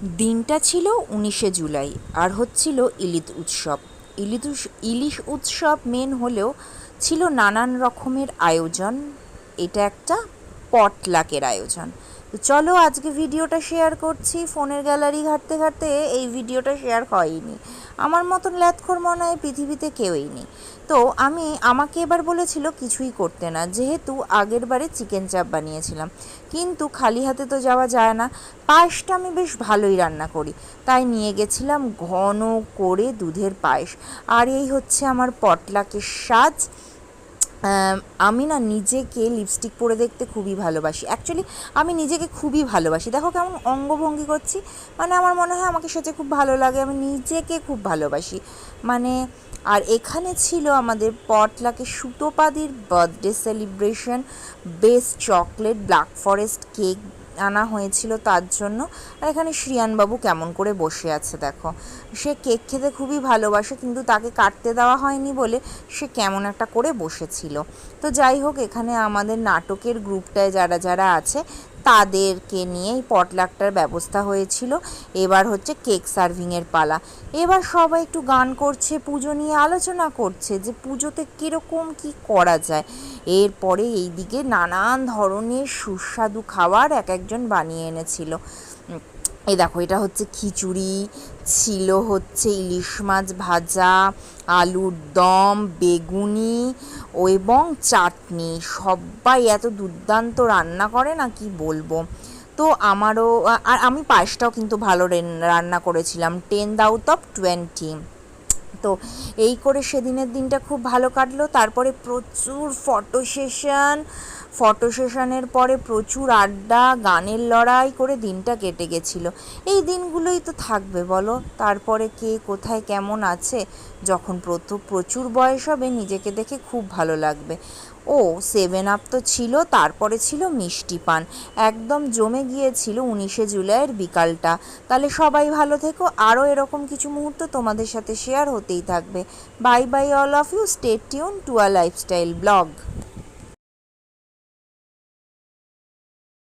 দিনটা ছিল 19শে জুলাই আর হচ্ছিল ইলিশ উৎসব। ইলিশ উৎসব মেন হলেও ছিল নানান রকমের আয়োজন। এটা একটা পটলাকের আয়োজন। তো চলো আজকে ভিডিওটা শেয়ার করছি। ফোনের গ্যালারি ঘাঁটতে ঘাঁটতে এই ভিডিওটা শেয়ার হয়নি। আমার মতন ল্যাথখোর মনে হয় পৃথিবীতে কেউই নেই। তো আমাকে এবার বলেছিল কিছুই করতে না, যেহেতু আগের বারে চিকেন চাপ বানিয়েছিলাম, কিন্তু খালি হাতে তো যাওয়া যায় না। পায়েসটা আমি বেশ ভালোই রান্না করি, তাই নিয়ে গেছিলাম ঘন করে দুধের পায়েস। আর এই হচ্ছে আমার পটলাকের সাজ। আমি না নিজেকে লিপস্টিক পরে দেখতে খুবই ভালোবাসি। অ্যাকচুয়ালি আমি নিজেকে খুবই ভালোবাসি। দেখো কেমন অঙ্গভঙ্গি করছি, মানে আমার মনে হয় আমাকে সেটা খুব ভালো লাগে। আমি নিজেকে খুব ভালোবাসি মানে। আর এখানে ছিল আমাদের পটলাকে সুতোপাদির birthday celebration. Best chocolate black forest cake আনা হয়েছিল তার জন্য। আর এখানে শ্রিয়ানবাবু কেমন করে বসে আছে দেখো। সে কেক খেতে খুবই ভালোবাসে, কিন্তু তাকে কাটতে দেওয়া হয়নি বলে সে কেমন একটা করে বসেছিল। তো যাই হোক, এখানে আমাদের নাটকের গ্রুপটায় যারা যারা আছে তাদেরকে নিয়েই পটলাকটার ব্যবস্থা হয়েছিল। এবার হচ্ছে কেক সার্ভিংয়ের পালা। এবার সবাই একটু গান করছে, পুজো নিয়ে আলোচনা করছে যে পুজোতে কীরকম কী করা যায়। এরপরে এইদিকে নানান ধরনের সুস্বাদু খাবার এক একজন বানিয়ে এনেছিল। এই দেখো, এটা হচ্ছে খিচুড়ি, ছিল হচ্ছে ইলিশ মাছ ভাজা, আলুর দম, বেগুনি ও এবং চাটনি। সবাই এত দুর্দান্ত রান্না করে না, কি বলবো। তো আমারও, আর আমি পায়েসটাও কিন্তু ভালো রান্না করেছিলাম, 10 আউট অফ 20। তো এই করে সেদিনের দিনটা খুব ভালো কাটলো। তারপরে প্রচুর ফটো সেশনের পরে প্রচুর আড্ডা, গানের লড়াই করে দিনটা কেটে গেছিলো। এই দিনগুলোই তো থাকবে বলো। তারপরে কে কোথায় কেমন আছে, যখন প্রচুর বয়স হবে নিজেকে দেখে খুব ভালো লাগবে। ও 7 আপ তো ছিল, তারপরে ছিল মিষ্টি পান। একদম জমে গিয়েছিল 19শে জুলাইয়ের বিকালটা। তাহলে সবাই ভালো থেকো, আরও এরকম কিছু মুহূর্ত তোমাদের সাথে শেয়ার হতেই থাকবে। Bye bye all of you, stay tune to a lifestyle blog.